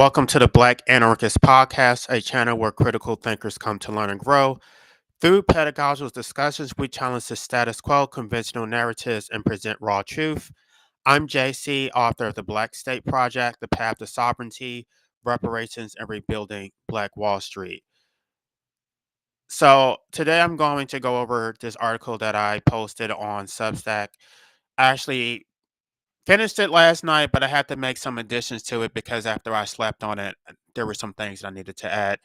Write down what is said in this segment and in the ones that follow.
Welcome to the Black Anarchist Podcast, a channel where critical thinkers come to learn and grow. Through pedagogical discussions, we challenge the status quo, conventional narratives, and present raw truth. I'm JC, author of the Black State Project, The Path to Sovereignty, Reparations, and Rebuilding Black Wall Street. So, today I'm going to go over this article that I posted on Substack. I actually finished it last night, but I had to make some additions to it because after I slept on it, there were some things that I needed to add.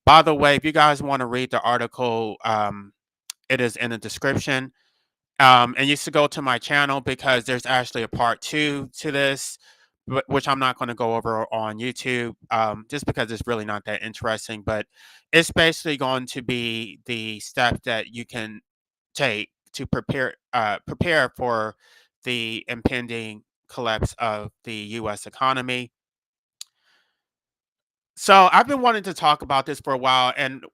By the way, if you guys want to read the article, it is in the description. And you should go to my channel because there's actually a part two to this, which I'm not going to go over on YouTube, just because it's really not that interesting. But it's basically going to be the steps that you can take to prepare for the impending collapse of the U.S. economy. So I've been wanting to talk about this for a while, and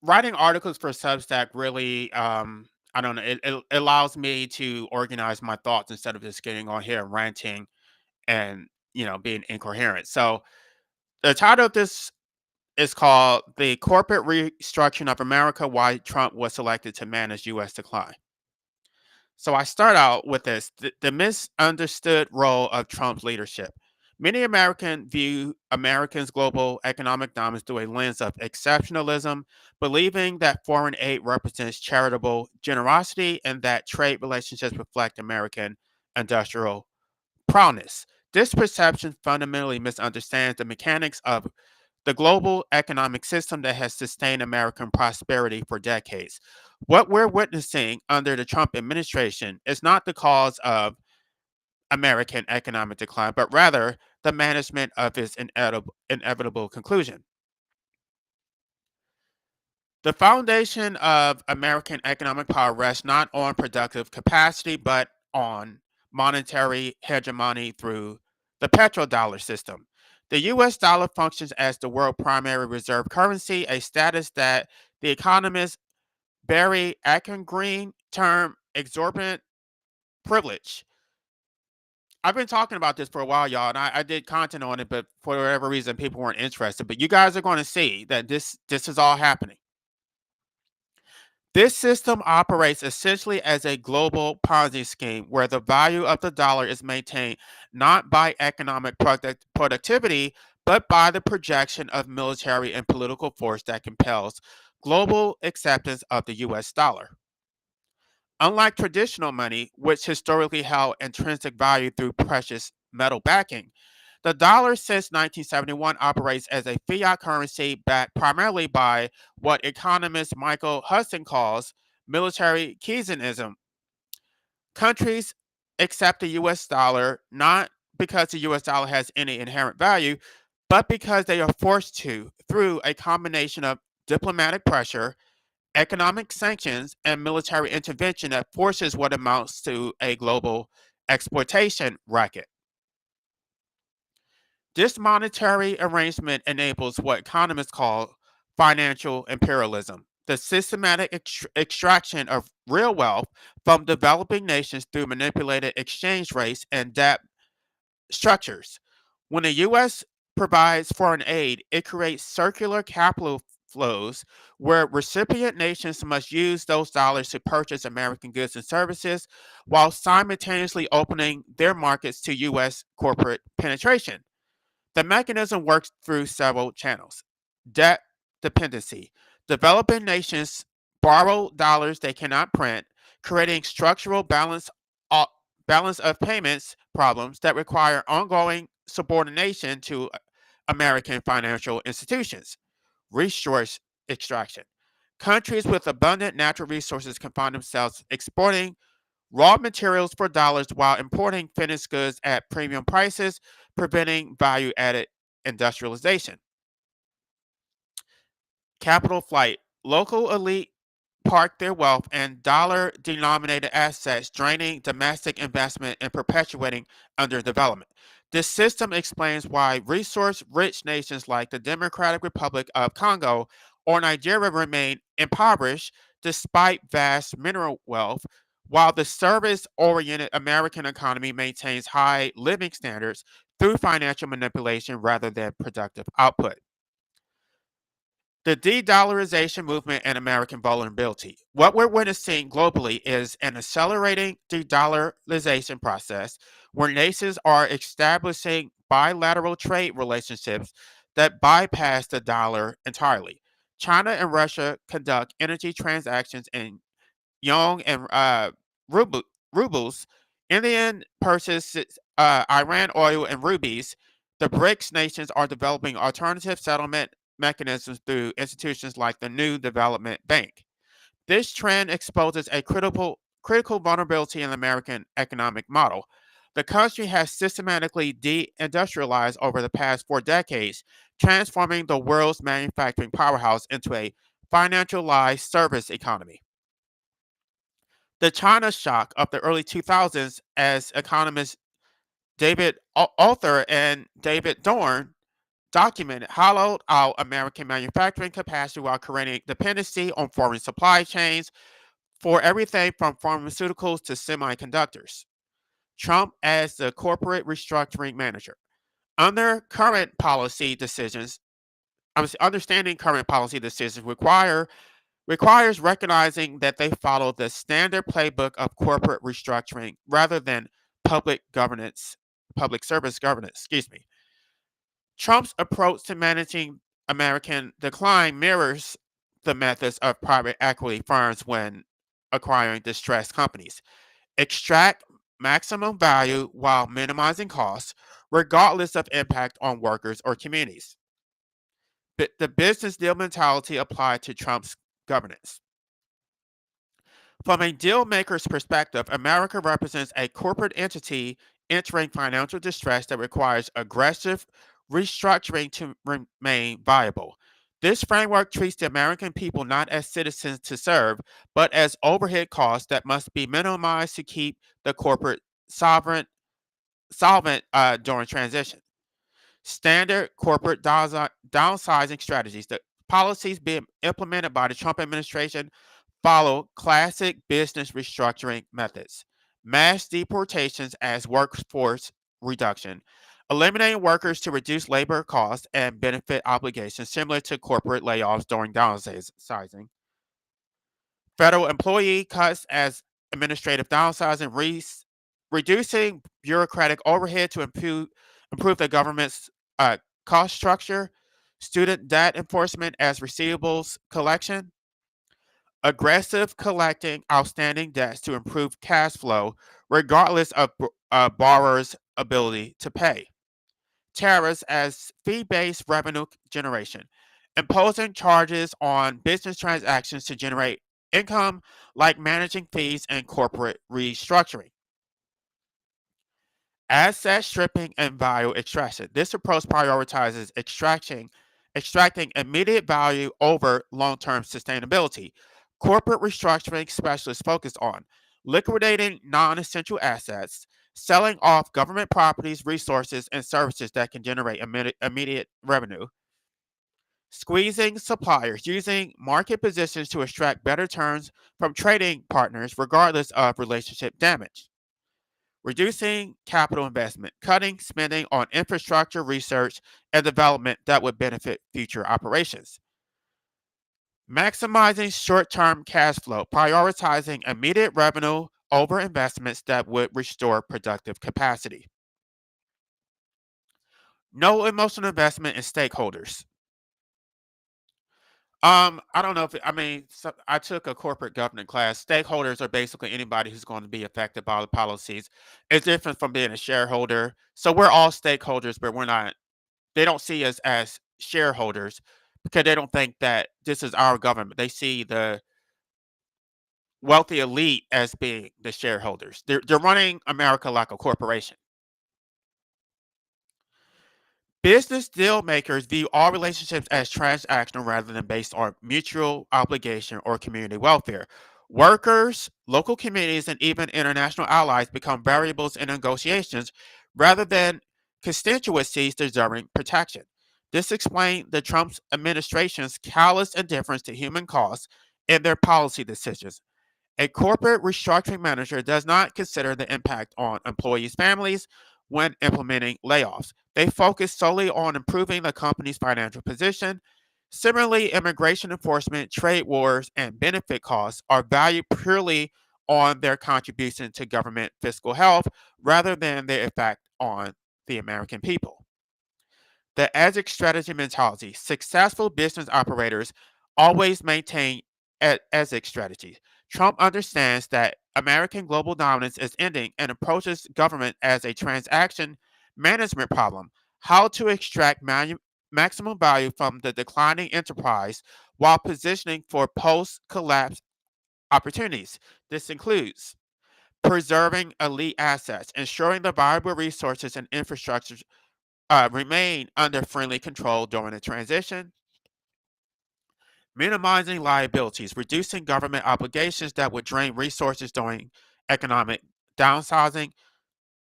writing articles for Substack really, I don't know, it allows me to organize my thoughts instead of just getting on here and ranting and being incoherent. So the title of this is called "The Corporate Restructuring of America: Why Trump Was Selected to Manage U.S. Decline." So I start out with this the misunderstood role of Trump's leadership. Many Americans view Americans' global economic dominance through a lens of exceptionalism, believing that foreign aid represents charitable generosity and that trade relationships reflect American industrial prowess. This perception fundamentally misunderstands the mechanics of the global economic system that has sustained American prosperity for decades. What we're witnessing under the Trump administration is not the cause of American economic decline, but rather the management of its inevitable conclusion. The foundation of American economic power rests not on productive capacity, but on monetary hegemony through the petrodollar system. The US dollar functions as the world primary reserve currency, a status that the economist Barry Green termed exorbitant privilege. I've been talking about this for a while, y'all, and I did content on it, but for whatever reason, people weren't interested. But you guys are going to see that this is all happening. This system operates essentially as a global Ponzi scheme where the value of the dollar is maintained not by economic productivity, but by the projection of military and political force that compels global acceptance of the US dollar. Unlike traditional money, which historically held intrinsic value through precious metal backing, the dollar since 1971 operates as a fiat currency backed primarily by what economist Michael Hudson calls military Keynesianism. Countries accept the US dollar not because the US dollar has any inherent value, but because they are forced to through a combination of diplomatic pressure, economic sanctions, and military intervention that forces what amounts to a global exploitation racket. This monetary arrangement enables what economists call financial imperialism, the systematic extraction of real wealth from developing nations through manipulated exchange rates and debt structures. When the U.S. provides foreign aid, it creates circular capital flows where recipient nations must use those dollars to purchase American goods and services while simultaneously opening their markets to U.S. corporate penetration. The mechanism works through several channels. Debt dependency. Developing nations borrow dollars they cannot print, creating structural balance of payments problems that require ongoing subordination to American financial institutions. Resource extraction. Countries with abundant natural resources can find themselves exporting raw materials for dollars while importing finished goods at premium prices, preventing value added industrialization. Capital flight. Local elite park their wealth in dollar denominated assets, draining domestic investment and perpetuating underdevelopment. This system explains why resource rich nations like the Democratic Republic of Congo or Nigeria remain impoverished despite vast mineral wealth, while the service oriented American economy maintains high living standards through financial manipulation rather than productive output. The de-dollarization movement and American vulnerability. What we're witnessing globally is an accelerating de-dollarization process where nations are establishing bilateral trade relationships that bypass the dollar entirely. China and Russia conduct energy transactions in yuan and ruble, rubles. India purchases Iran oil and rubies. The BRICS nations are developing alternative settlement mechanisms through institutions like the New Development Bank. This trend exposes a critical vulnerability in the American economic model. The country has systematically deindustrialized over the past 4 decades, transforming the world's manufacturing powerhouse into a financialized service economy. The China shock of the early 2000s, as economists David Arthur and David Dorn documented, hollowed out American manufacturing capacity while creating dependency on foreign supply chains for everything from pharmaceuticals to semiconductors. Trump as the corporate restructuring manager. Under current policy decisions, understanding current policy decisions requires recognizing that they follow the standard playbook of corporate restructuring rather than public governance, public service governance, excuse me. Trump's approach to managing American decline mirrors the methods of private equity firms when acquiring distressed companies. Extract maximum value while minimizing costs, regardless of impact on workers or communities. But the business deal mentality applied to Trump's governance. From a deal maker's perspective, America represents a corporate entity entering financial distress that requires aggressive restructuring to remain viable. This framework treats the American people not as citizens to serve, but as overhead costs that must be minimized to keep the corporate solvent during transition. Standard corporate downsizing strategies. The policies being implemented by the Trump administration follow classic business restructuring methods: mass deportations as workforce reduction, eliminating workers to reduce labor costs and benefit obligations similar to corporate layoffs during downsizing, federal employee cuts as administrative downsizing, reducing bureaucratic overhead to improve the government's uh, cost structure, student debt enforcement as receivables collection, aggressive collecting outstanding debts to improve cash flow regardless of borrowers' ability to pay. Tariffs as fee-based revenue generation, imposing charges on business transactions to generate income like managing fees and corporate restructuring. Asset stripping and value extraction. This approach prioritizes extracting immediate value over long-term sustainability. Corporate restructuring specialists focus on liquidating non-essential assets, selling off government properties, resources, and services that can generate immediate revenue, squeezing suppliers, using market positions to extract better terms from trading partners regardless of relationship damage, reducing capital investment, cutting spending on infrastructure, research, and development that would benefit future operations, maximizing short term cash flow, prioritizing immediate revenue over investments that would restore productive capacity. No emotional investment in stakeholders. I don't know if I took a corporate governance class. Stakeholders are basically anybody who's going to be affected by the policies. It's different from being a shareholder. So we're all stakeholders, but we're not. They don't see us as shareholders because they don't think that this is our government. They see the wealthy elite as being the shareholders. They're running America like a corporation. Business deal makers view all relationships as transactional rather than based on mutual obligation or community welfare. Workers, local communities, and even international allies become variables in negotiations rather than constituencies deserving protection. This explains the Trump administration's callous indifference to human costs in their policy decisions. A corporate restructuring manager does not consider the impact on employees' families, when implementing layoffs. They focus solely on improving the company's financial position. Similarly, immigration enforcement, trade wars, and benefit costs are valued purely on their contribution to government fiscal health rather than their effect on the American people. The exit strategy mentality. Successful business operators always maintain exit strategies. Trump understands that American global dominance is ending and approaches government as a transaction management problem. How to extract maximum value from the declining enterprise while positioning for post collapse opportunities. This includes preserving elite assets, ensuring the viable resources and infrastructure remain under friendly control during the transition, minimizing liabilities, reducing government obligations that would drain resources during economic downsizing,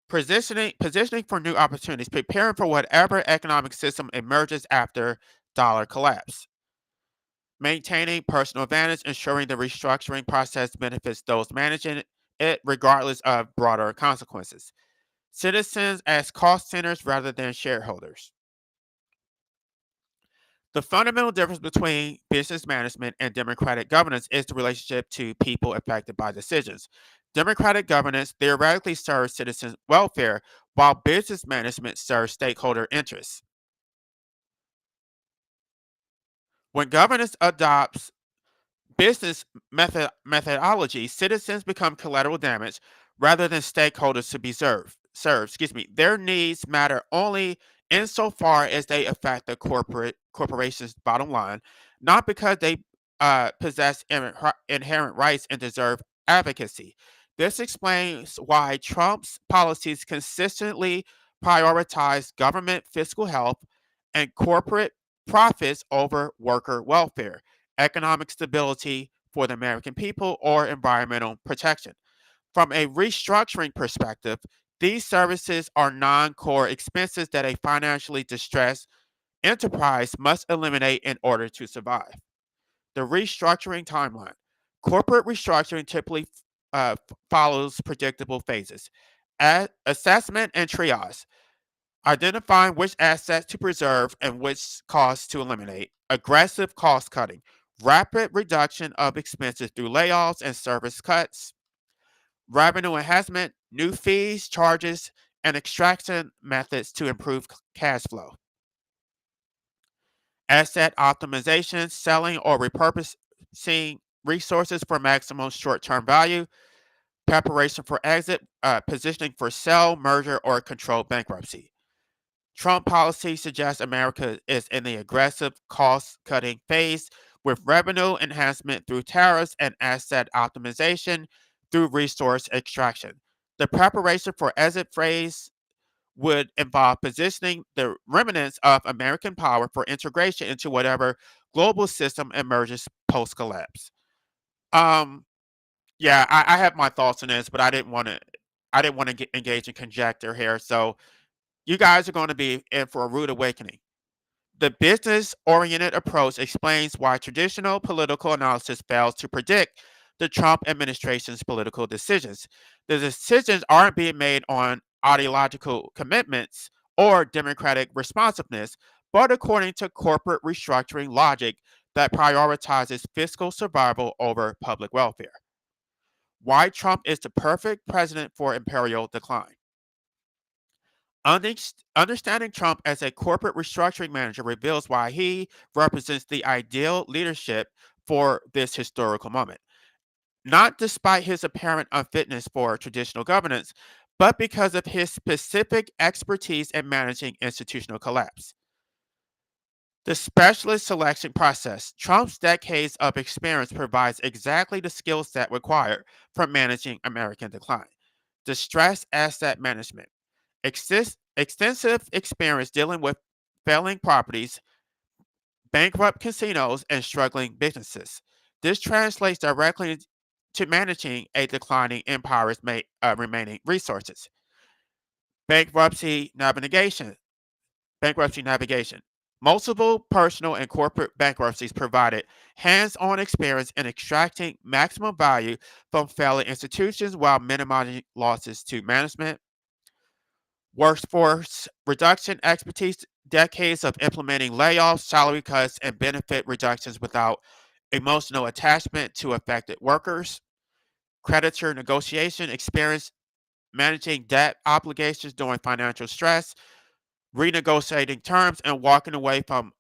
positioning for new opportunities, preparing for whatever economic system emerges after dollar collapse, maintaining personal advantage, ensuring the restructuring process benefits those managing it regardless of broader consequences. Citizens as cost centers rather than shareholders. The fundamental difference between business management and democratic governance is the relationship to people affected by decisions. Democratic governance theoretically serves citizens' welfare, while business management serves stakeholder interests. When governance adopts business methodology, citizens become collateral damage rather than stakeholders to be served. Their needs matter only insofar as they affect the corporation's bottom line, not because they possess inherent rights and deserve advocacy. This explains why Trump's policies consistently prioritize government fiscal health and corporate profits over worker welfare, economic stability for the American people, or environmental protection. From a restructuring perspective, these services are non core expenses that a financially distressed enterprise must eliminate in order to survive. The restructuring timeline. Corporate restructuring typically follows predictable phases. Assessment and triage. Identifying which assets to preserve and which costs to eliminate. Aggressive cost cutting. Rapid reduction of expenses through layoffs and service cuts. Revenue enhancement. New fees, charges, and extraction methods to improve cash flow. Asset optimization. Selling or repurposing resources for maximum short term value. Preparation for exit. Positioning for sale, merger, or controlled bankruptcy. Trump policy suggests America is in the aggressive cost cutting phase with revenue enhancement through tariffs and asset optimization through resource extraction. The preparation for exit phase would involve positioning the remnants of American power for integration into whatever global system emerges post collapse. Um, yeah, I have my thoughts on this, but I didn't want to engage in conjecture here. So you guys are going to be in for a rude awakening. The business oriented approach explains why traditional political analysis fails to predict the Trump administration's political decisions. The decisions aren't being made on ideological commitments or democratic responsiveness, but according to corporate restructuring logic that prioritizes fiscal survival over public welfare. Why Trump is the perfect president for imperial decline. Understanding Trump as a corporate restructuring manager reveals why he represents the ideal leadership for this historical moment. Not despite his apparent unfitness for traditional governance, but because of his specific expertise in managing institutional collapse. The specialist selection process. Trump's decades of experience provides exactly the skill set required for managing American decline. Distressed asset management. Extensive experience dealing with failing properties, bankrupt casinos, and struggling businesses. This translates directly to managing a declining empire's remaining resources. Bankruptcy navigation. Bankruptcy navigation. Multiple personal and corporate bankruptcies provided hands on experience in extracting maximum value from failing institutions while minimizing losses to management. Workforce reduction expertise, decades of implementing layoffs, salary cuts, and benefit reductions without emotional attachment to affected workers. Creditor negotiation experience managing debt obligations during financial stress, renegotiating terms, and walking away from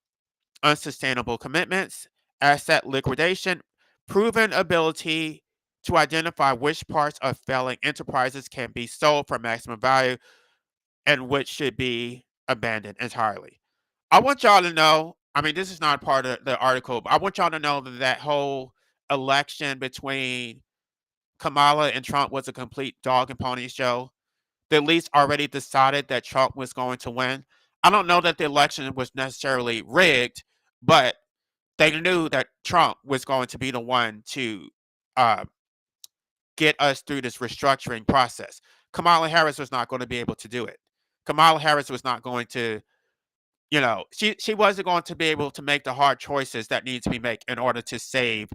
unsustainable commitments. Asset liquidation, proven ability to identify which parts of failing enterprises can be sold for maximum value and which should be abandoned entirely. I want y'all to know, I mean, this is not part of the article, but I want y'all to know that that whole election between Kamala and Trump was a complete dog and pony show. The elites already decided that Trump was going to win. I don't know that the election was necessarily rigged, but they knew that Trump was going to be the one to uh, get us through this restructuring process. Kamala Harris was not going to be able to do it. Kamala Harris was not going to, she wasn't going to be able to make the hard choices that need to be made in order to save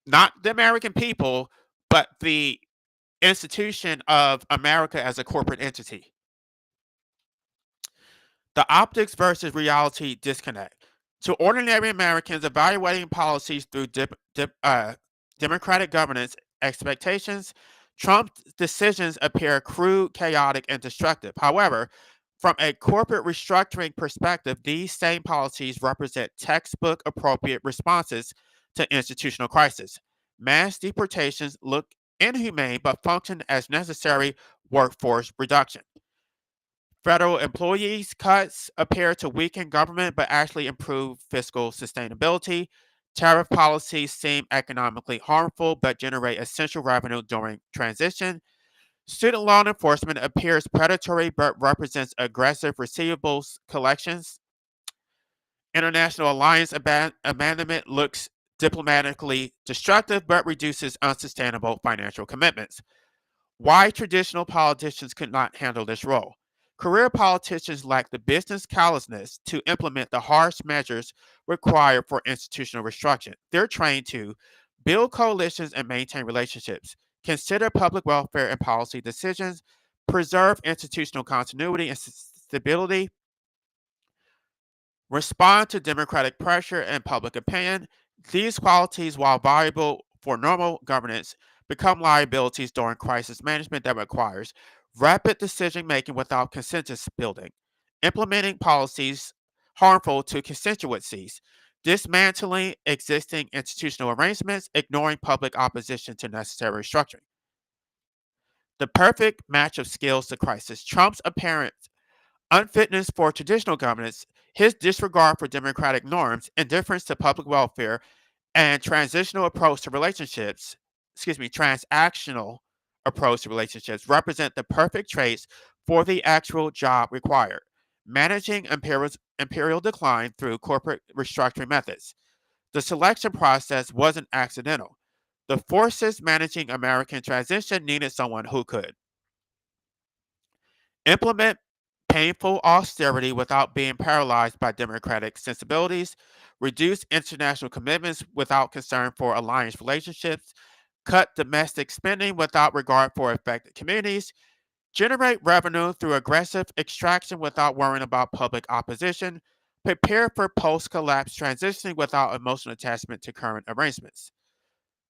not the American people, but the institution of America as a corporate entity. The optics versus reality disconnect. To ordinary Americans, evaluating policies through democratic governance expectations, Trump's decisions appear crude, chaotic, and destructive. However, from a corporate restructuring perspective, these same policies represent textbook appropriate responses to institutional crisis. Mass deportations look inhumane but function as necessary workforce reduction. Federal employees' cuts appear to weaken government but actually improve fiscal sustainability. Tariff policies seem economically harmful but generate essential revenue during transition. Student loan enforcement appears predatory but represents aggressive receivables collections. International alliance abandonment looks diplomatically destructive but reduces unsustainable financial commitments. Why traditional politicians could not handle this role. Career politicians lack the business callousness to implement the harsh measures required for institutional restructuring. They're trained to build coalitions and maintain relationships, consider public welfare and policy decisions, preserve institutional continuity and stability, respond to democratic pressure and public opinion. These qualities, while valuable for normal governance, become liabilities during crisis management that requires rapid decision making without consensus building, implementing policies harmful to constituencies, dismantling existing institutional arrangements, ignoring public opposition to necessary restructuring. The perfect match of skills to crisis. Trump's apparent unfitness for traditional governance, his disregard for democratic norms, indifference to public welfare, and transactional approach to relationships represent the perfect traits for the actual job required. Managing imperial decline through corporate restructuring methods. The selection process wasn't accidental. The forces managing American transition needed someone who could implement painful austerity without being paralyzed by democratic sensibilities, reduce international commitments without concern for alliance relationships, cut domestic spending without regard for affected communities, generate revenue through aggressive extraction without worrying about public opposition, prepare for post collapse transitioning without emotional attachment to current arrangements.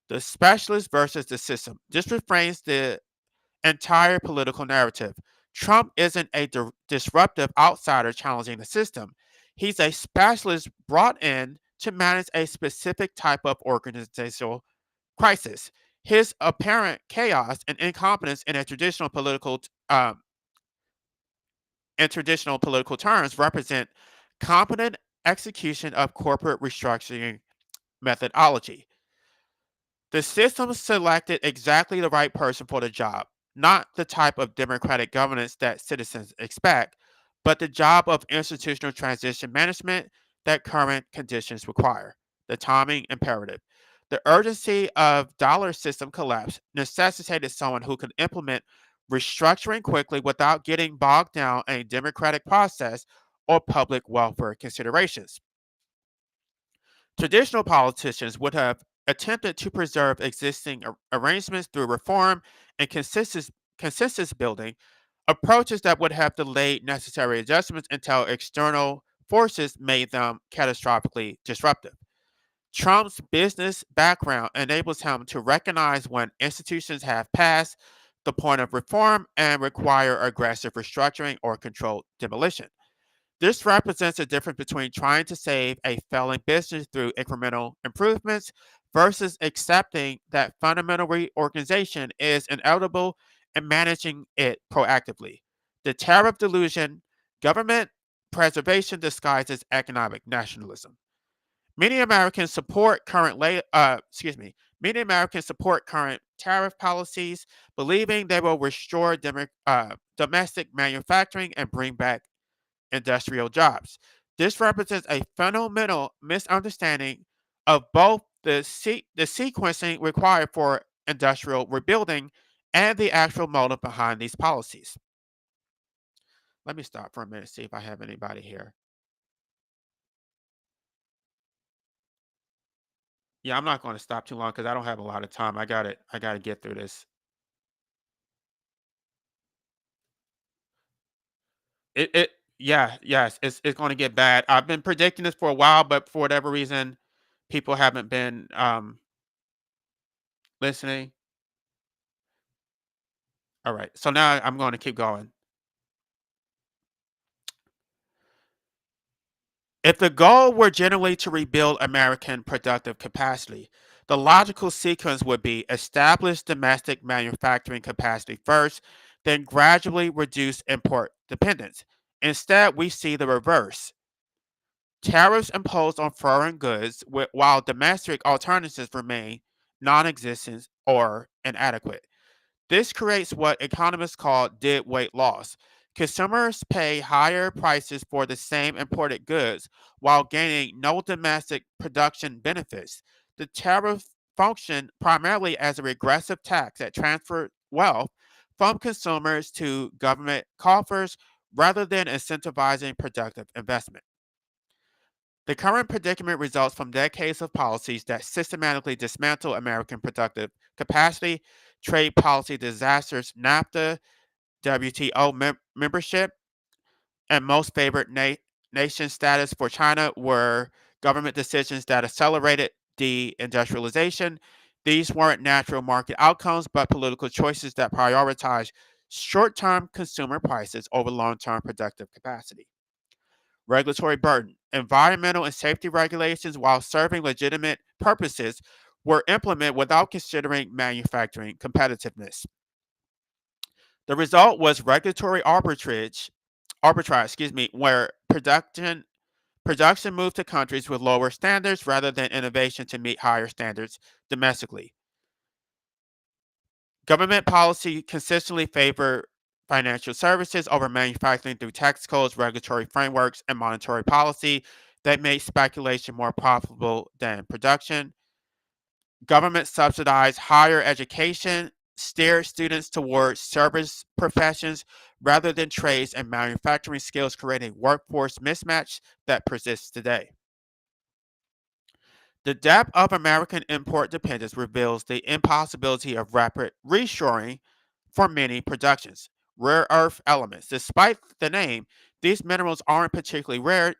The specialist versus the system. This reframes the entire political narrative. Trump isn't a disruptive outsider challenging the system. He's a specialist brought in to manage a specific type of organizational crisis. His apparent chaos and incompetence in traditional political terms represent competent execution of corporate restructuring methodology. The system selected exactly the right person for the job, not the type of democratic governance that citizens expect, but the job of institutional transition management that current conditions require. The timing imperative. The urgency of dollar system collapse necessitated someone who could implement restructuring quickly without getting bogged down in a democratic process or public welfare considerations. Traditional politicians would have attempted to preserve existing arrangements through reform and consensus building. approaches that would have delayed necessary adjustments until external forces made them catastrophically disruptive. Trump's business background enables him to recognize when institutions have passed the point of reform and require aggressive restructuring or controlled demolition. This represents a difference between trying to save a failing business through incremental improvements versus accepting that fundamental reorganization is inevitable and managing it proactively. The tariff delusion, government preservation disguises economic nationalism. Many Americans support many Americans support current tariff policies, believing they will restore domestic manufacturing and bring back industrial jobs. This represents a fundamental misunderstanding of both the sequencing required for industrial rebuilding and the actual motive behind these policies. Let me stop for a minute, see if I have anybody here. Yeah, I'm not going to stop too long because I don't have a lot of time. I got it. I got to get through this. It yeah, yes, it's going to get bad. I've been predicting this for a while, but for whatever reason, people haven't been listening. All right, so now I'm going to keep going. If the goal were generally to rebuild American productive capacity, the logical sequence would be establish domestic manufacturing capacity first, then gradually reduce import dependence. Instead, we see the reverse. Tariffs imposed on foreign goods while domestic alternatives remain non existent or inadequate. This creates what economists call dead weight loss. Consumers pay higher prices for the same imported goods while gaining no domestic production benefits. The tariff function primarily as a regressive tax that transfers wealth from consumers to government coffers rather than incentivizing productive investment. The current predicament results from decades of policies that systematically dismantle American productive capacity, trade policy disasters, NAFTA, WTO membership, and most favored nation status for China were government decisions that accelerated deindustrialization. These weren't natural market outcomes, but political choices that prioritize short term consumer prices over long term productive capacity. Regulatory burden. Environmental and safety regulations, while serving legitimate purposes, were implemented without considering manufacturing competitiveness. The result was regulatory where production moved to countries with lower standards rather than innovation to meet higher standards domestically. Government policy consistently favored financial services over manufacturing through tax codes, regulatory frameworks, and monetary policy that made speculation more profitable than production. Government subsidized higher education, steered students towards service professions rather than trades and manufacturing skills, creating workforce mismatch that persists today. The depth of American import dependence reveals the impossibility of rapid reshoring for many productions. Rare earth elements. Despite the name, these minerals aren't particularly rare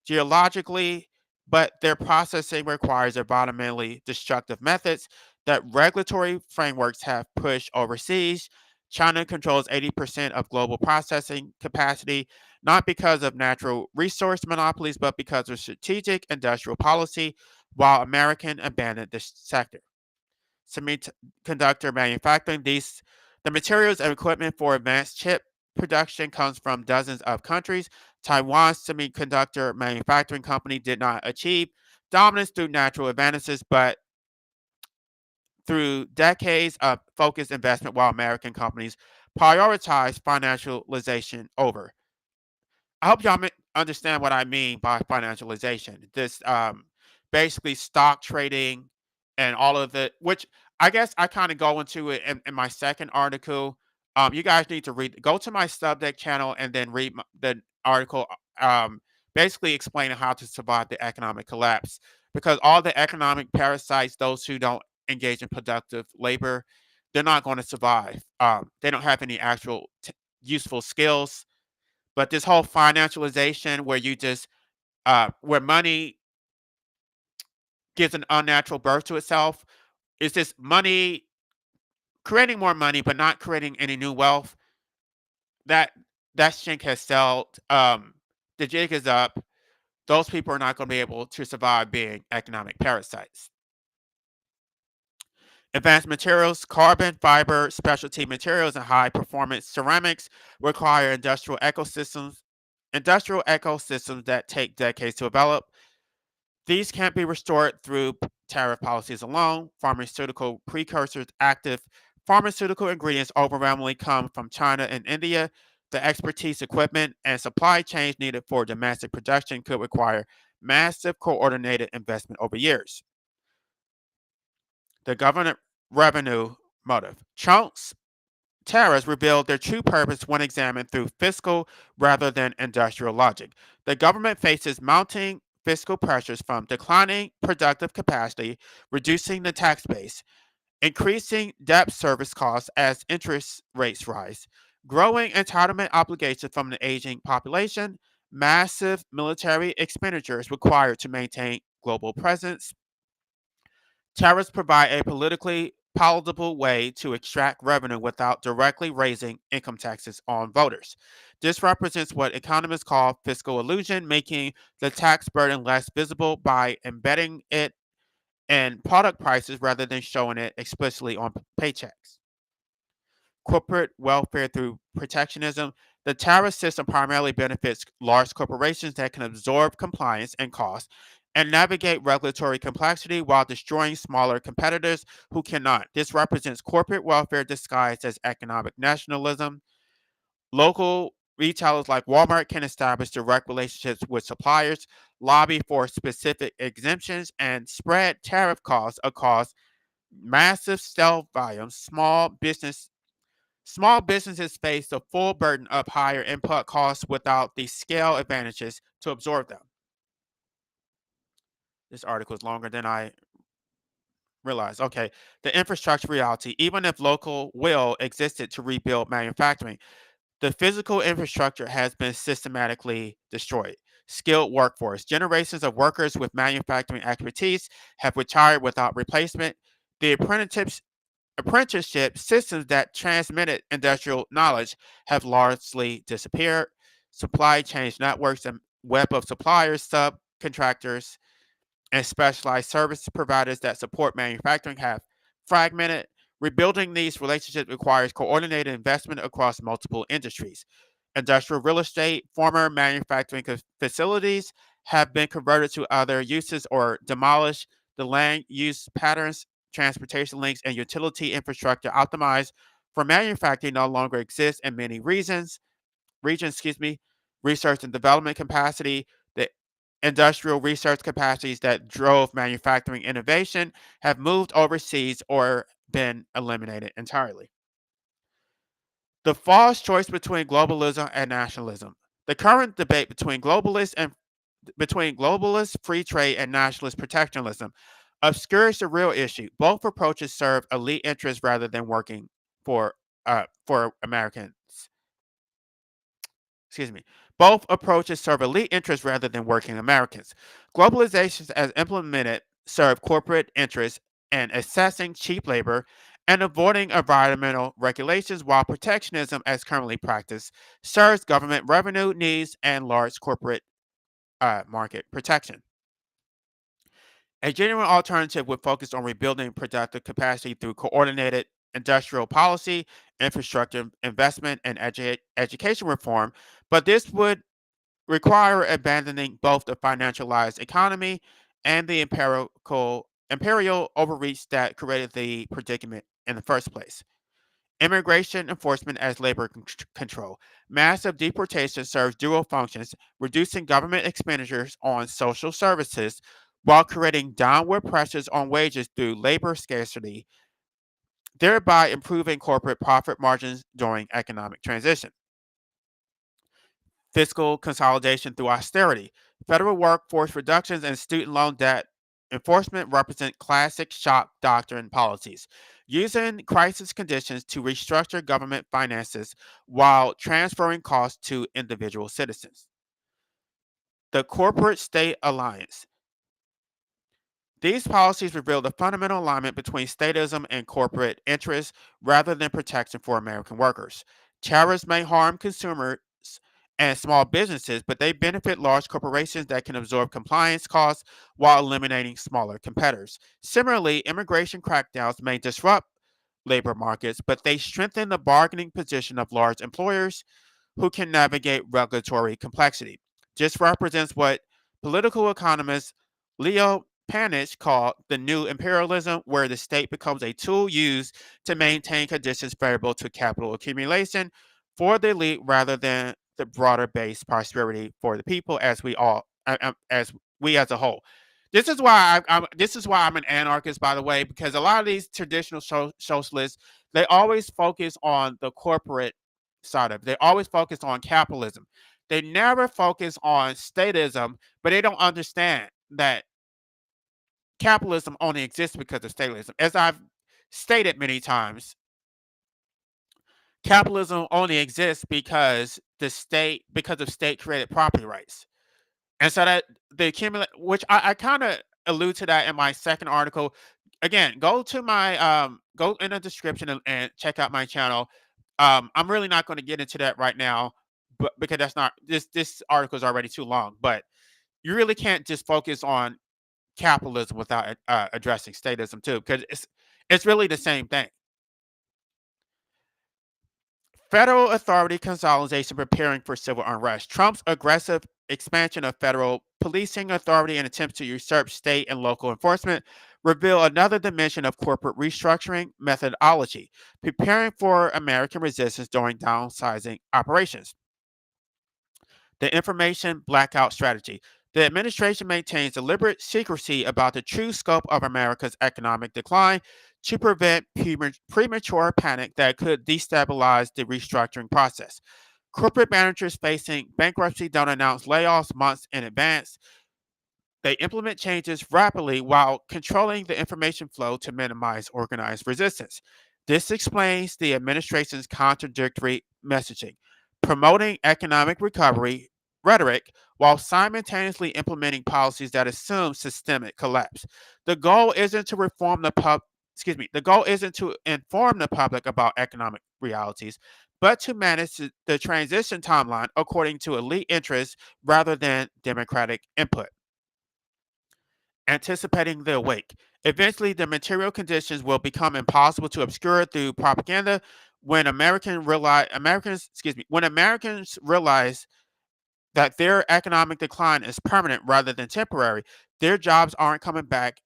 geologically, but their processing requires environmentally destructive methods that regulatory frameworks have pushed overseas. China controls 80% of global processing capacity, not because of natural resource monopolies, but because of strategic industrial policy, while American abandoned this sector. Semiconductor manufacturing, the materials and equipment for advanced chip production comes from dozens of countries. Taiwan's semiconductor manufacturing company did not achieve dominance through natural advantages, but through decades of focused investment, while American companies prioritize financialization over. I hope y'all understand what I mean by financialization. This basically stock trading and all of it, which I guess I kind of go into it in my second article. You guys need to go to my Subdeck channel and then read the article, basically explaining how to survive the economic collapse. Because all the economic parasites, those who don't engage in productive labor, they're not going to survive. They don't have any actual useful skills. But this whole financialization where you just where money gives an unnatural birth to itself is this money creating more money but not creating any new wealth. That that shink has sailed. The jig is up. Those people are not going to be able to survive being economic parasites. Advanced materials, carbon, fiber, specialty materials, and high performance ceramics require industrial ecosystems that take decades to develop. These can't be restored through tariff policies alone. Pharmaceutical precursors, active pharmaceutical ingredients overwhelmingly come from China and India. The expertise, equipment, and supply chains needed for domestic production could require massive coordinated investment over years. The government revenue motive. Trump's tariffs revealed their true purpose when examined through fiscal rather than industrial logic. The government faces mounting fiscal pressures from declining productive capacity, reducing the tax base, increasing debt service costs as interest rates rise, growing entitlement obligations from the aging population, massive military expenditures required to maintain global presence. Tariffs provide a politically palatable way to extract revenue without directly raising income taxes on voters. This represents what economists call fiscal illusion, making the tax burden less visible by embedding it in product prices rather than showing it explicitly on paychecks. Corporate welfare through protectionism. The tariff system primarily benefits large corporations that can absorb compliance and costs and navigate regulatory complexity while destroying smaller competitors who cannot. This represents corporate welfare disguised as economic nationalism. Local retailers like Walmart can establish direct relationships with suppliers, lobby for specific exemptions, and spread tariff costs across massive sales volumes. Small businesses face the full burden of higher input costs without the scale advantages to absorb them. This article is longer than I realized. Okay, the infrastructure reality. Even if local will existed to rebuild manufacturing, the physical infrastructure has been systematically destroyed. Skilled workforce. Generations of workers with manufacturing expertise have retired without replacement. The apprenticeship systems that transmitted industrial knowledge have largely disappeared. Supply chain networks and web of suppliers, subcontractors, and specialized service providers that support manufacturing have fragmented. Rebuilding these relationships requires coordinated investment across multiple industries. Industrial real estate, former manufacturing facilities have been converted to other uses or demolished. The land use patterns, transportation links, and utility infrastructure optimized for manufacturing no longer exist in many regions. Research and development capacity, the industrial research capacities that drove manufacturing innovation have moved overseas or been eliminated entirely. The false choice between globalism and nationalism. The current debate between globalist free trade and nationalist protectionism obscures the real issue. Both approaches serve elite interests rather than working for Americans. Excuse me. Both approaches serve elite interests rather than working Americans. Globalizations as implemented serve corporate interests in assessing cheap labor and avoiding environmental regulations, while protectionism, as currently practiced, serves government revenue needs and large corporate market protection. A genuine alternative would focus on rebuilding productive capacity through coordinated industrial policy, infrastructure investment, and education reform, but this would require abandoning both the financialized economy and the imperial overreach that created the predicament in the first place. Immigration enforcement as labor control. Massive deportation serves dual functions, reducing government expenditures on social services while creating downward pressures on wages through labor scarcity, thereby improving corporate profit margins during economic transition. Fiscal consolidation through austerity. Federal workforce reductions and student loan debt enforcement represent classic shock doctrine policies, using crisis conditions to restructure government finances while transferring costs to individual citizens. The corporate state alliance. These policies reveal the fundamental alignment between statism and corporate interests rather than protection for American workers. Tariffs may harm consumers and small businesses, but they benefit large corporations that can absorb compliance costs while eliminating smaller competitors. Similarly, immigration crackdowns may disrupt labor markets, but they strengthen the bargaining position of large employers who can navigate regulatory complexity. This represents what political economist Leo Panich called the new imperialism, where the state becomes a tool used to maintain conditions favorable to capital accumulation for the elite rather than the broader based prosperity for the people as we as a whole. This is why I'm an anarchist, by the way, because a lot of these traditional socialists, they always focus on the corporate side of it. They always focus on capitalism. They never focus on statism, but they don't understand that capitalism only exists because of statism. As I've stated many times, capitalism only exists because of state created property rights. And so that the accumulate, which I kind of allude to that in my second article. Again, go in the description and check out my channel. I'm really not going to get into that right now, but because that's not this article is already too long. But you really can't just focus on capitalism without addressing statism too, because it's really the same thing. Federal authority consolidation preparing for civil unrest. Trump's aggressive expansion of federal policing authority and attempts to usurp state and local enforcement reveal another dimension of corporate restructuring methodology, preparing for American resistance during downsizing operations. The information blackout strategy. The administration maintains deliberate secrecy about the true scope of America's economic decline to prevent premature panic that could destabilize the restructuring process. Corporate managers facing bankruptcy don't announce layoffs months in advance. They implement changes rapidly while controlling the information flow to minimize organized resistance. This explains the administration's contradictory messaging, promoting economic recovery rhetoric while simultaneously implementing policies that assume systemic collapse. The goal isn't to reform the pub the goal isn't to inform the public about economic realities, but to manage the transition timeline according to elite interests rather than democratic input. Anticipating the awake. Eventually, the material conditions will become impossible to obscure through propaganda when Americans realize that their economic decline is permanent rather than temporary, their jobs aren't coming back,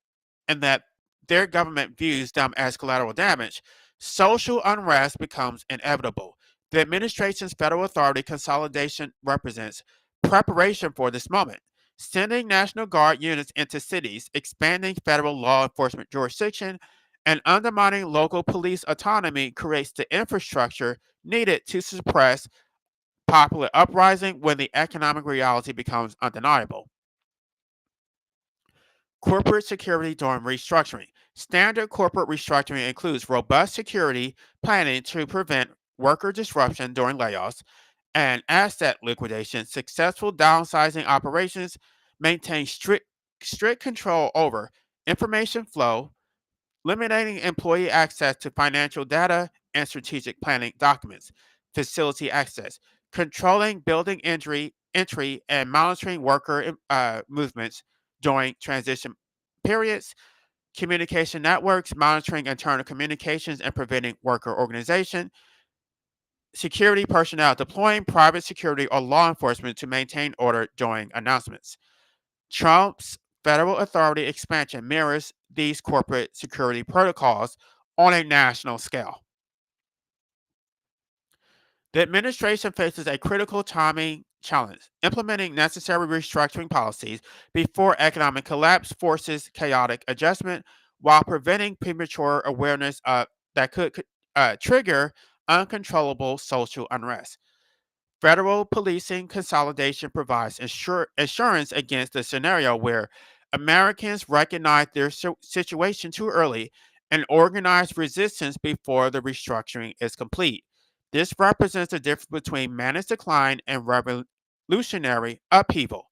and that their government views them as collateral damage, social unrest becomes inevitable. The administration's federal authority consolidation represents preparation for this moment. Sending National Guard units into cities, expanding federal law enforcement jurisdiction, and undermining local police autonomy creates the infrastructure needed to suppress popular uprising when the economic reality becomes undeniable. Corporate security during restructuring. Standard corporate restructuring includes robust security planning to prevent worker disruption during layoffs and asset liquidation. Successful downsizing operations maintain strict control over information flow, limiting employee access to financial data and strategic planning documents, facility access, controlling building entry and monitoring worker movements during transition periods, communication networks, monitoring internal communications and preventing worker organization, security personnel deploying private security or law enforcement to maintain order during announcements. Trump's federal authority expansion mirrors these corporate security protocols on a national scale. The administration faces a critical timing challenge. Implementing necessary restructuring policies before economic collapse forces chaotic adjustment while preventing premature awareness that could trigger uncontrollable social unrest. Federal policing consolidation provides assurance against the scenario where Americans recognize their situation too early and organize resistance before the restructuring is complete. This represents the difference between managed decline and revolutionary upheaval.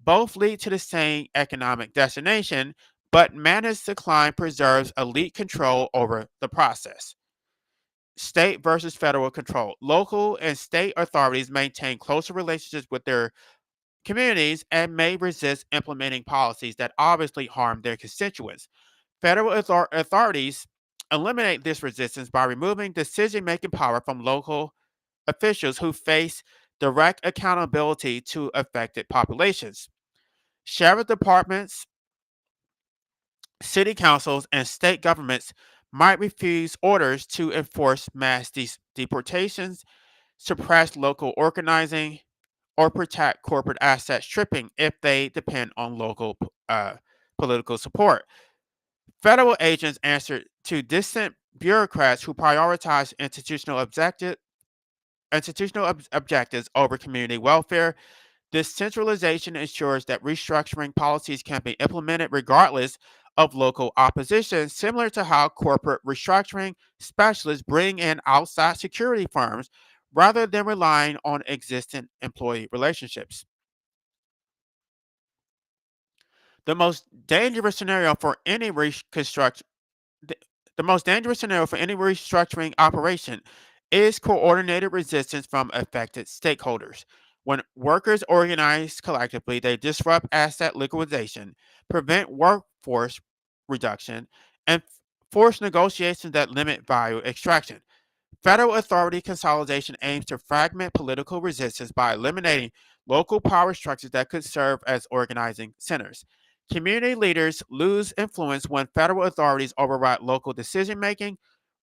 Both lead to the same economic destination, but managed decline preserves elite control over the process. State versus federal control. Local and state authorities maintain closer relationships with their communities and may resist implementing policies that obviously harm their constituents. Federal authorities eliminate this resistance by removing decision making power from local officials who face direct accountability to affected populations. Sheriff departments, city councils, and state governments might refuse orders to enforce mass deportations, suppress local organizing, or protect corporate asset stripping if they depend on local political support. Federal agents answer to distant bureaucrats who prioritize objectives over community welfare. This centralization ensures that restructuring policies can be implemented regardless of local opposition, similar to how corporate restructuring specialists bring in outside security firms rather than relying on existing employee relationships. The most dangerous scenario for any reconstruction the, the most dangerous scenario for any restructuring operation is coordinated resistance from affected stakeholders. When workers organize collectively, they disrupt asset liquidation, prevent workforce reduction, and force negotiations that limit value extraction. Federal authority consolidation aims to fragment political resistance by eliminating local power structures that could serve as organizing centers. Community leaders lose influence when federal authorities override local decision making.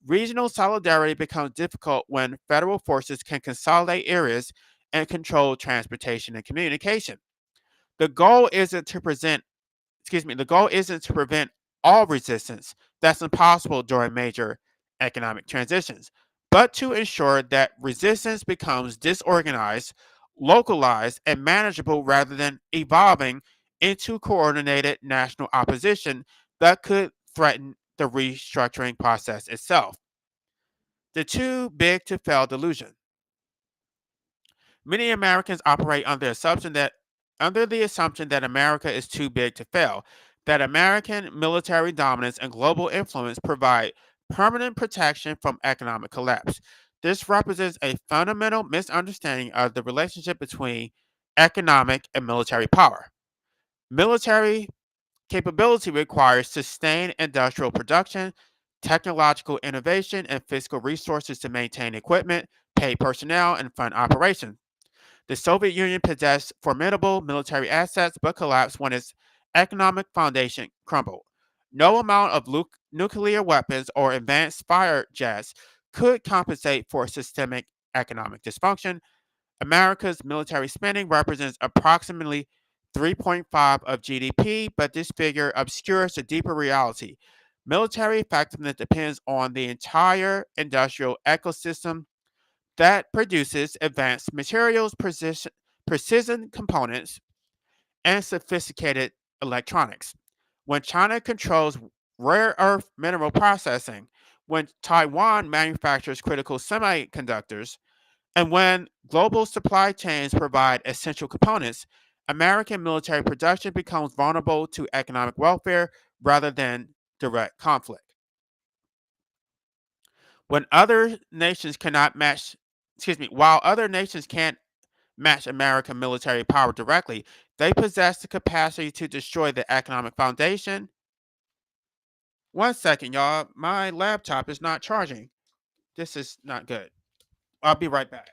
Regional solidarity becomes difficult when federal forces can consolidate areas and control transportation and communication. The goal isn't to present the goal isn't to prevent all resistance that's impossible during major economic transitions, but to ensure that resistance becomes disorganized, localized, and manageable rather than evolving into coordinated national opposition that could threaten the restructuring process itself. The too big to fail delusion. Many Americans operate under the assumption that America is too big to fail, that American military dominance and global influence provide permanent protection from economic collapse. This represents a fundamental misunderstanding of the relationship between economic and military power. Military capability requires sustained industrial production, technological innovation, and fiscal resources to maintain equipment, pay personnel, and fund operations. The Soviet Union possessed formidable military assets but collapsed when its economic foundation crumbled. No amount of nuclear weapons or advanced fire jets could compensate for systemic economic dysfunction. America's military spending represents approximately 3.5 of GDP, but this figure obscures the deeper reality. Military effectiveness depends on the entire industrial ecosystem that produces advanced materials, precision components, and sophisticated electronics. When China controls rare earth mineral processing, when Taiwan manufactures critical semiconductors, and when global supply chains provide essential components, American military production becomes vulnerable to economic welfare rather than direct conflict. When other nations cannot match, while other nations can't match American military power directly, they possess the capacity to destroy the economic foundation. One second, y'all. My laptop is not charging. This is not good. I'll be right back.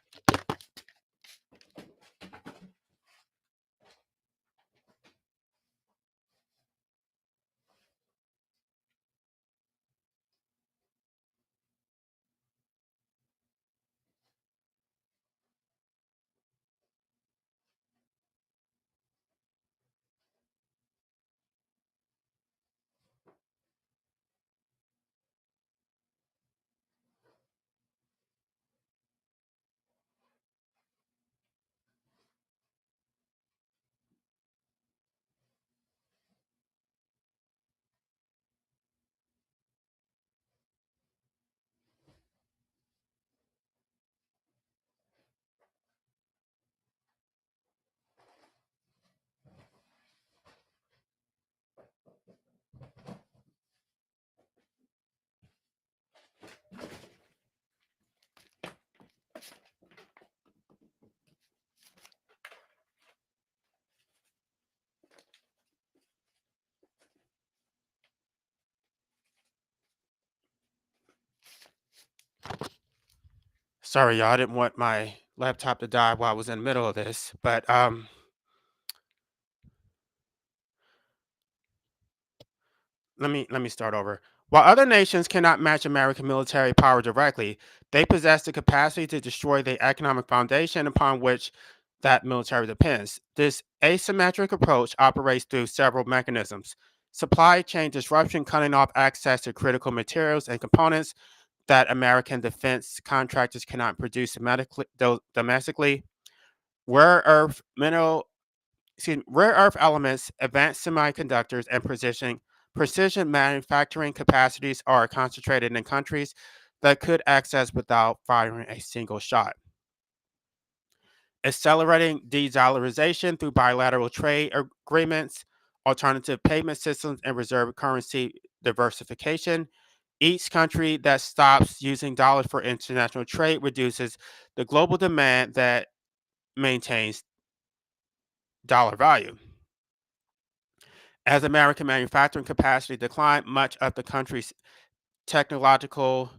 Sorry, y'all. I didn't want my laptop to die while I was in the middle of this, but let me start over. While other nations cannot match American military power directly, they possess the capacity to destroy the economic foundation upon which that military depends. This asymmetric approach operates through several mechanisms. Supply chain disruption, cutting off access to critical materials and components that American defense contractors cannot produce domestically. Rare earth mineral Rare earth elements, advanced semiconductors, and precision manufacturing capacities are concentrated in countries that could access without firing a single shot. Accelerating de-dollarization through bilateral trade agreements, alternative payment systems, and reserve currency diversification. Each country that stops using dollars for international trade reduces the global demand that maintains dollar value. As American manufacturing capacity declined, much of the country's technological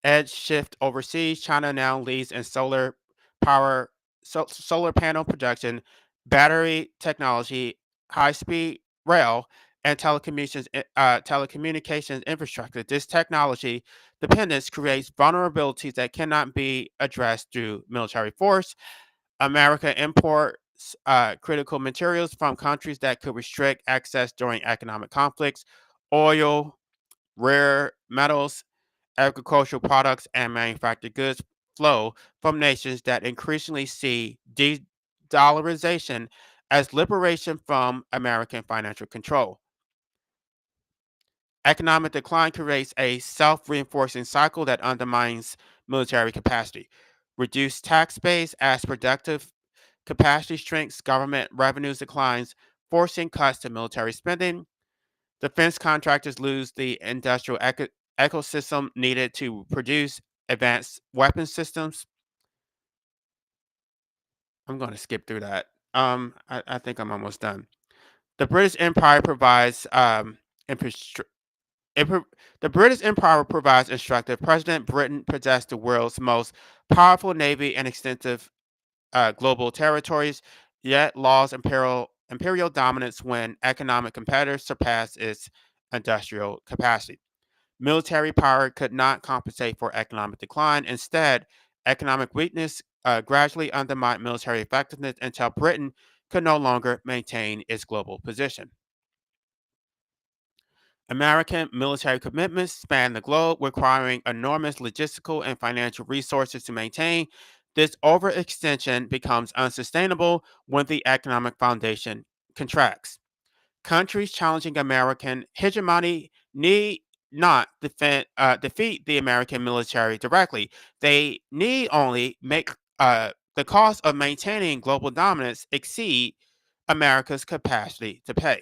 edge shift overseas. China now leads in power, solar panel production, battery technology, high-speed rail, and telecommunications infrastructure. This technology dependence creates vulnerabilities that cannot be addressed through military force. America imports critical materials from countries that could restrict access during economic conflicts. Oil, rare metals, agricultural products, and manufactured goods flow from nations that increasingly see de dollarization as liberation from American financial control. Economic decline creates a self reinforcing cycle that undermines military capacity. Reduced tax base as productive capacity shrinks, government revenues declines, forcing cuts to military spending. Defense contractors lose the industrial ecosystem needed to produce advanced weapon systems. I'm going to skip through that. I think I'm almost done. The British Empire provides infrastru- it pro- the British Empire provides instructive. President Britain possessed the world's most powerful navy and extensive global territories, yet lost imperial dominance when economic competitors surpassed its industrial capacity. Military power could not compensate for economic decline. Instead, economic weakness gradually undermined military effectiveness until Britain could no longer maintain its global position. American military commitments span the globe, requiring enormous logistical and financial resources to maintain. This overextension becomes unsustainable when the economic foundation contracts. Countries challenging American hegemony need not defeat the American military directly. They need only make the cost of maintaining global dominance exceed America's capacity to pay.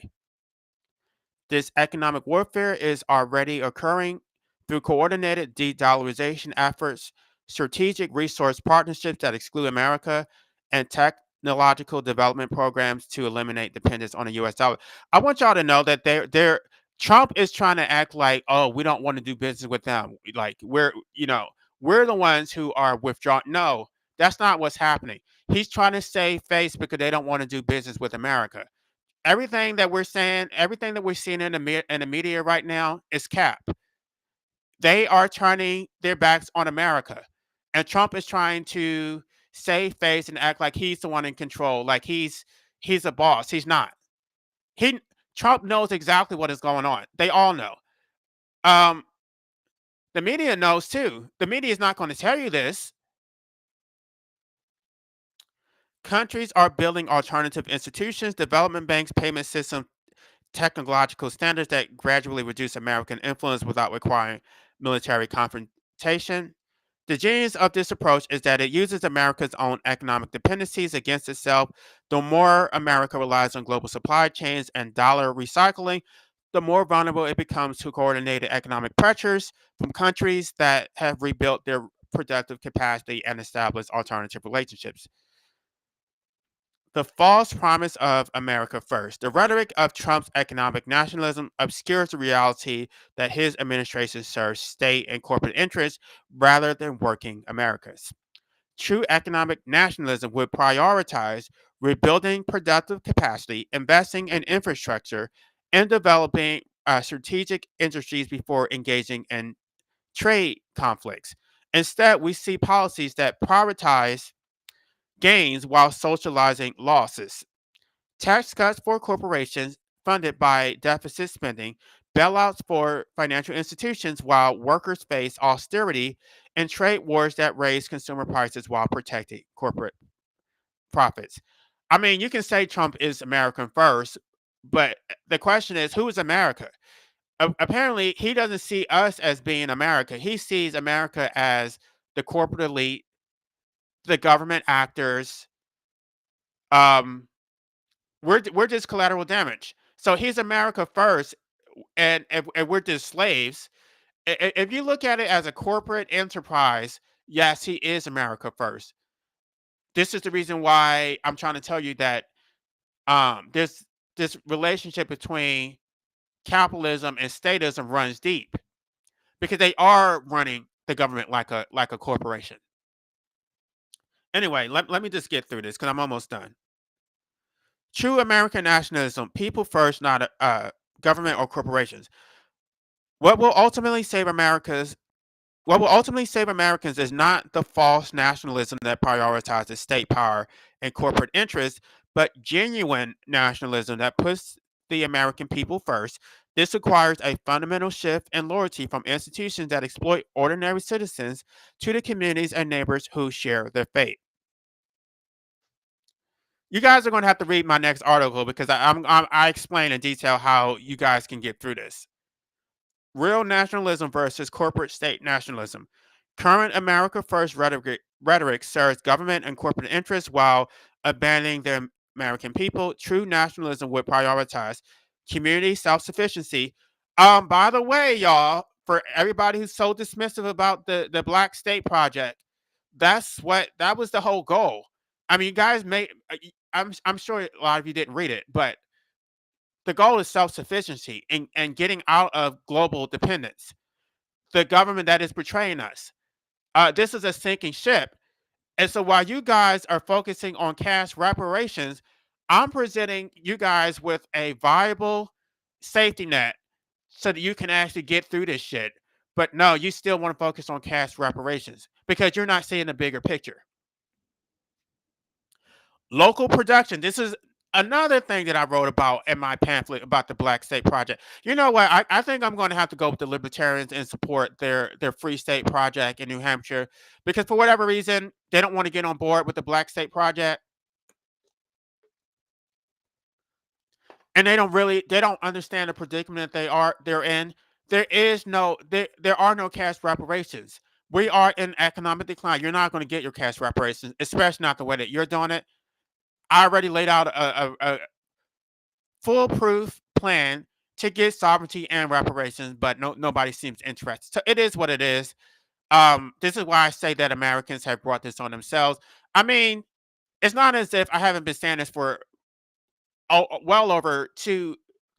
This economic warfare is already occurring through coordinated de dollarization efforts, strategic resource partnerships that exclude America, and technological development programs to eliminate dependence on the US dollar. I want y'all to know that Trump is trying to act like, oh, we don't want to do business with them. Like we're the ones who are withdrawing. No, that's not what's happening. He's trying to save face because they don't want to do business with America. Everything that we're saying, everything that we're seeing in the media right now is cap. They are turning their backs on America, and Trump is trying to save face and act like he's the one in control, like he's a boss. He's not. He Trump knows exactly what is going on. They all know. Um, the media knows too. The media is not going to tell you this. Countries are building alternative institutions, development banks, payment systems, technological standards that gradually reduce American influence without requiring military confrontation. The genius of this approach is that it uses America's own economic dependencies against itself. The more America relies on global supply chains and dollar recycling, the more vulnerable it becomes to coordinated economic pressures from countries that have rebuilt their productive capacity and established alternative relationships. The false promise of America first. The rhetoric of Trump's economic nationalism obscures the reality that his administration serves state and corporate interests rather than working Americans. True economic nationalism would prioritize rebuilding productive capacity, investing in infrastructure, and developing strategic industries before engaging in trade conflicts. Instead, we see policies that prioritize gains while socializing losses. Tax cuts for corporations funded by deficit spending, bailouts for financial institutions while workers face austerity, and trade wars that raise consumer prices while protecting corporate profits. I mean, you can say Trump is American first, but the question is, who is America? Apparently, he doesn't see us as being America. He sees America as the corporate elite, the government actors. Um, we're just collateral damage. So he's America first, and we're just slaves. If you look at it as a corporate enterprise, yes, he is America first. This is the reason why I'm trying to tell you that this relationship between capitalism and statism runs deep because they are running the government like a corporation. Anyway, let me just get through this because I'm almost done. True American nationalism, people first, not government or corporations. What will ultimately save America's What will ultimately save Americans is not the false nationalism that prioritizes state power and corporate interests, but genuine nationalism that puts the American people first. This requires a fundamental shift in loyalty from institutions that exploit ordinary citizens to the communities and neighbors who share their fate. You guys are going to have to read my next article because I explain in detail how you guys can get through this. Real nationalism versus corporate state nationalism. Current America First rhetoric serves government and corporate interests while abandoning the American people. True nationalism would prioritize community self sufficiency. By the way, y'all, for everybody who's so dismissive about the Black State Project, that was the whole goal. I mean, you guys may. I'm sure a lot of you didn't read it, but the goal is self sufficiency and getting out of global dependence. The government that is betraying us. This is a sinking ship. And so while you guys are focusing on cash reparations, I'm presenting you guys with a viable safety net so that you can actually get through this shit. But no, you still want to focus on cash reparations because you're not seeing the bigger picture. Local production. This is another thing that I wrote about in my pamphlet about the Black State Project. You know what? I think I'm going to have to go with the Libertarians and support their Free State Project in New Hampshire because for whatever reason they don't want to get on board with the Black State Project, and they don't understand the predicament they're in. There are no cash reparations. We are in economic decline. You're not going to get your cash reparations, especially not the way that you're doing it. I already laid out a foolproof plan to get sovereignty and reparations, but nobody seems interested. So it is what it is. This is why I say that Americans have brought this on themselves. I mean, it's not as if I haven't been saying this for well over 2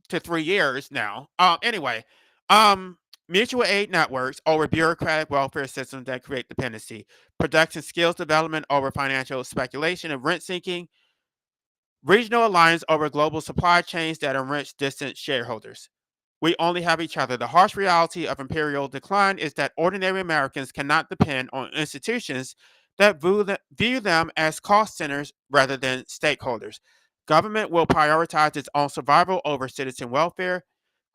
to 3 years now. Anyway, um, mutual aid networks over bureaucratic welfare systems that create dependency, production skills development over financial speculation and rent seeking, regional alliance over global supply chains that enrich distant shareholders. We only have each other. The harsh reality of imperial decline is that ordinary Americans cannot depend on institutions that view them as cost centers rather than stakeholders. Government will prioritize its own survival over citizen welfare.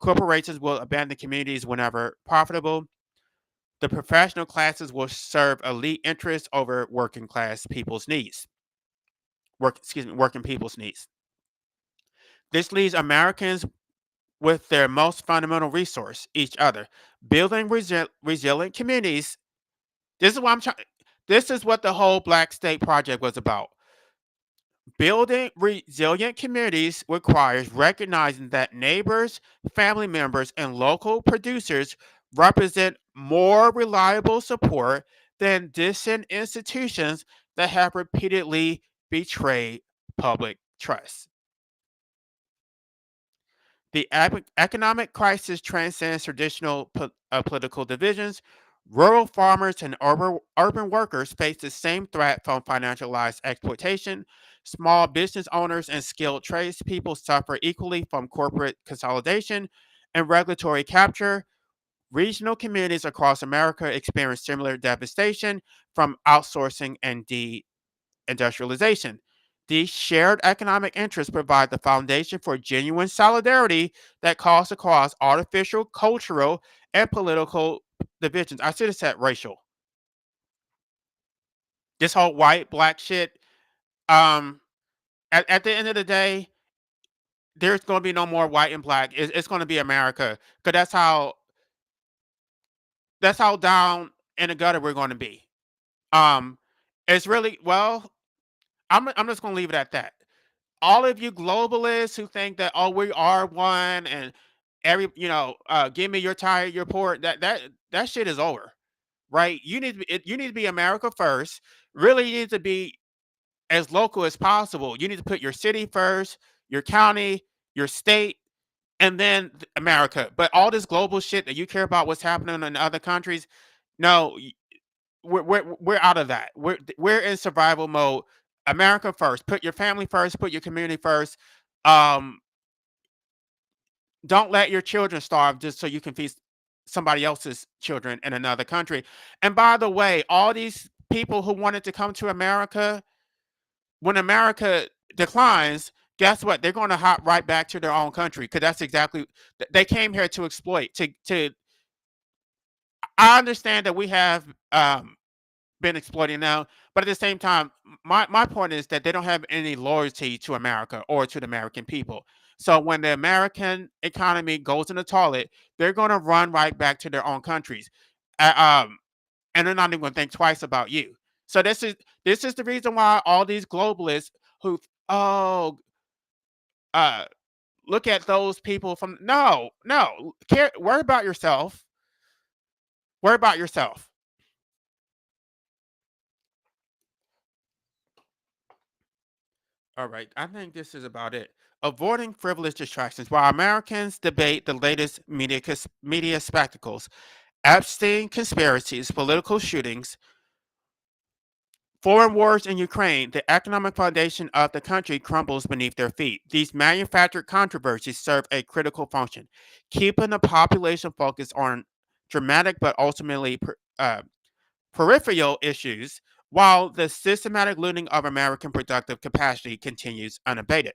Corporations will abandon communities whenever profitable. The professional classes will serve elite interests over working class people's needs. Working people's needs. This leaves Americans with their most fundamental resource, each other. Building resilient communities. This is what I'm trying. This is what the whole Black State Project was about. Building resilient communities requires recognizing that neighbors, family members, and local producers represent more reliable support than distant institutions that have repeatedly betrayed public trust. The economic crisis transcends traditional political divisions. Rural farmers and urban workers face the same threat from financialized exploitation. Small business owners and skilled tradespeople suffer equally from corporate consolidation and regulatory capture. Regional communities across America experience similar devastation from outsourcing and industrialization. These shared economic interests provide the foundation for genuine solidarity that calls across artificial, cultural, and political divisions. I should have said racial. This whole white, black shit. Um, at the end of the day, there's going to be no more white and black. It's going to be America, because that's how down in the gutter we're going to be. Um, it's really well. I'm just going to leave it at that. All of you globalists who think that, oh, we are one, and give me your tire, your port, that shit is over, right? You need to be America first. Really, you need to be as local as possible. You need to put your city first, your county, your state, and then America. But all this global shit that you care about what's happening in other countries, no, we're out of that. We're in survival mode. America first. Put your family first. Put your community first. Um, don't let your children starve just so you can feed somebody else's children in another country. And by the way, all these people who wanted to come to America, when America declines, guess what? They're going to hop right back to their own country, because that's exactly they came here to exploit. To I understand that we have been exploiting now. But at the same time, my point is that they don't have any loyalty to America or to the American people. So when the American economy goes in the toilet, they're going to run right back to their own countries, uh, um, and they're not even going to think twice about you. So this is the reason why all these globalists who oh uh look at those people from no care worry about yourself, worry about yourself. All right, I think this is about it. Avoiding frivolous distractions. While Americans debate the latest media spectacles, Epstein conspiracies, political shootings, foreign wars in Ukraine, the economic foundation of the country crumbles beneath their feet. These manufactured controversies serve a critical function, keeping the population focused on dramatic but ultimately peripheral issues, while the systematic looting of American productive capacity continues unabated.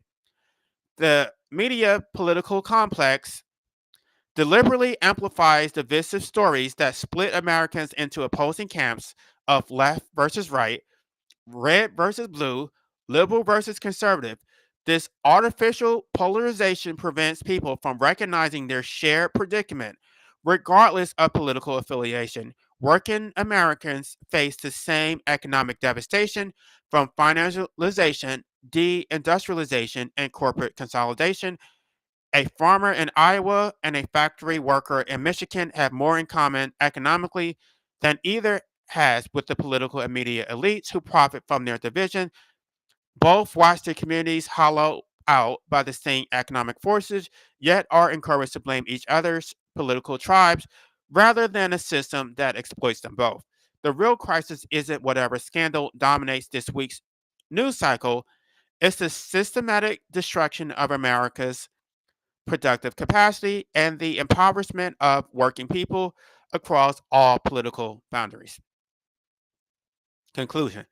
The media political complex deliberately amplifies divisive stories that split Americans into opposing camps of left versus right, red versus blue, liberal versus conservative. This artificial polarization prevents people from recognizing their shared predicament, regardless of political affiliation. Working Americans face the same economic devastation from financialization, deindustrialization, and corporate consolidation. A farmer in Iowa and a factory worker in Michigan have more in common economically than either has with the political and media elites who profit from their division. Both watch their communities hollowed out by the same economic forces, yet are encouraged to blame each other's political tribes rather than a system that exploits them both. The real crisis isn't whatever scandal dominates this week's news cycle, it's the systematic destruction of America's productive capacity and the impoverishment of working people across all political boundaries. Conclusion: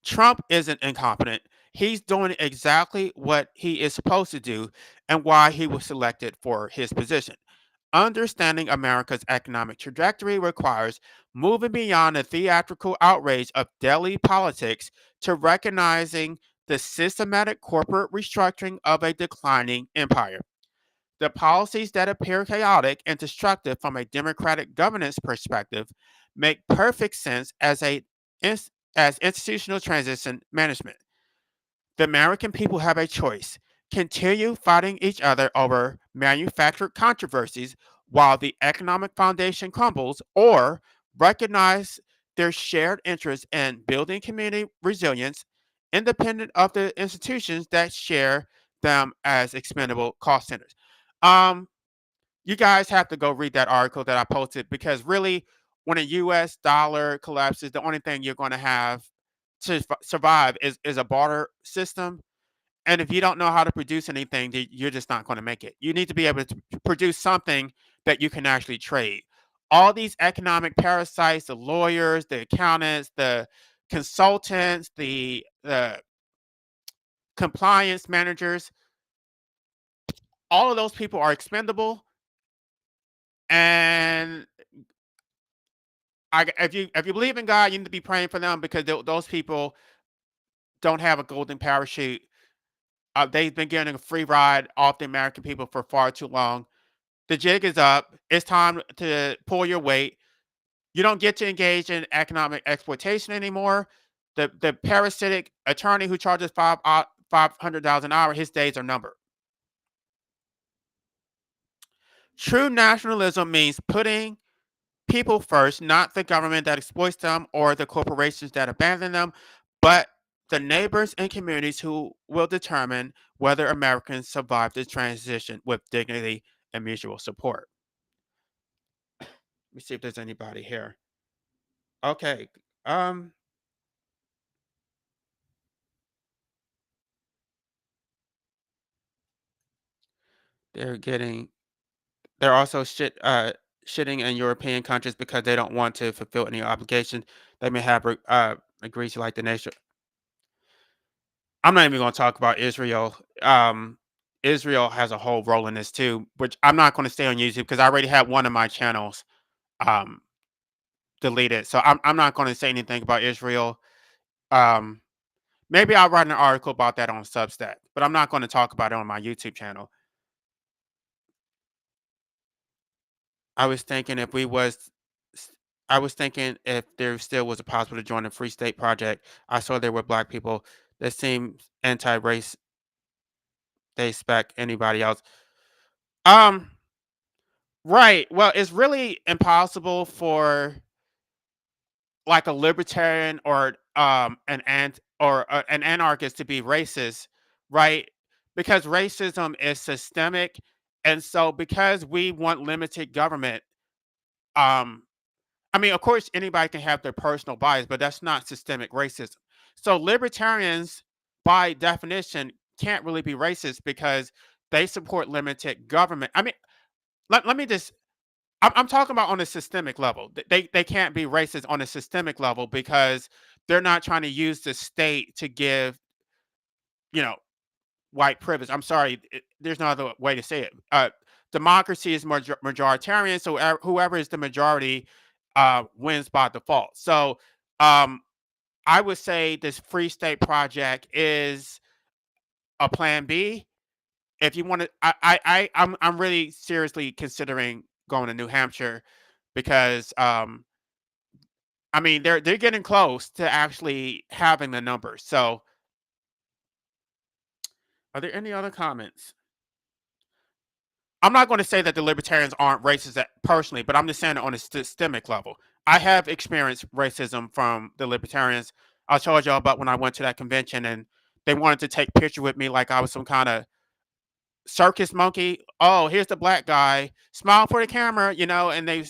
Trump isn't incompetent. He's doing exactly what he is supposed to do and why he was selected for his position. Understanding America's economic trajectory requires moving beyond the theatrical outrage of daily politics to recognizing the systematic corporate restructuring of a declining empire. The policies that appear chaotic and destructive from a democratic governance perspective make perfect sense as institutional transition management. The American people have a choice: continue fighting each other over manufactured controversies while the economic foundation crumbles, or recognize their shared interest in building community resilience, independent of the institutions that share them as expendable cost centers. Um, you guys have to go read that article that I posted because really, when a U.S. dollar collapses, the only thing you're going to have to survive is a barter system. And if you don't know how to produce anything, you're just not going to make it. You need to be able to produce something that you can actually trade. All these economic parasites, the lawyers, the accountants, the consultants, the compliance managers, all of those people are expendable. And if you believe in God, you need to be praying for them because those people don't have a golden parachute. They've been getting a free ride off the American people for far too long. The jig is up. It's time to pull your weight. You don't get to engage in economic exploitation anymore. The parasitic attorney who charges $500 an hour, his days are numbered. True nationalism means putting people first, not the government that exploits them or the corporations that abandon them, but the neighbors and communities who will determine whether Americans survive this transition with dignity and mutual support. Let me see if there's anybody here. Okay. Um, they're getting they're also shitting in European countries because they don't want to fulfill any obligation they may have agreed to, like the nation. I'm not even going to talk about Israel. Israel has a whole role in this too, which I'm not going to stay on YouTube because I already have one of my channels um, deleted. So I'm not going to say anything about Israel. Um, Maybe I'll write an article about that on Substack, but I'm not going to talk about it on my YouTube channel. I was thinking if we was s- I was thinking if there still was a possible to join the Free State Project. I saw there were black people that seemed anti-race. They expect anybody else. Um, right. Well, it's really impossible for like a libertarian or an anarchist to be racist, right? Because racism is systemic, and so because we want limited government, um, I mean, of course, anybody can have their personal bias, but that's not systemic racism. So libertarians, by definition, can't really be racist because they support limited government. I mean, let me just. I'm talking about on a systemic level. They can't be racist on a systemic level because they're not trying to use the state to give you know white privilege. I'm sorry, there's no other way to say it. Democracy is majoritarian, so whoever is the majority wins by default. So um, I would say this Free State Project is a plan B. If you want to, I'm really seriously considering going to New Hampshire because I mean they're getting close to actually having the numbers. So are there any other comments? I'm not going to say that the libertarians aren't racist personally, but I'm just saying it on a systemic level. I have experienced racism from the libertarians. I told y'all about when I went to that convention and they wanted to take picture with me like I was some kind of circus monkey. Oh, here's the black guy. Smile for the camera, and they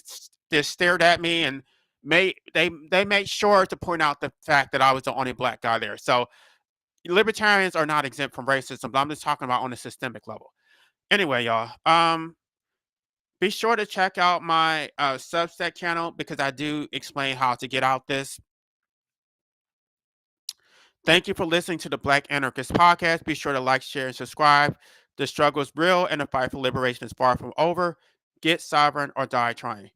just stared at me and they made sure to point out the fact that I was the only black guy there. So libertarians are not exempt from racism, but I'm just talking about on a systemic level. Anyway, y'all. Be sure to check out my Substack channel because I do explain how to get out this. Thank you for listening to the Black Anarchist Podcast. Be sure to like, share, and subscribe. The struggle is real and the fight for liberation is far from over. Get sovereign or die trying.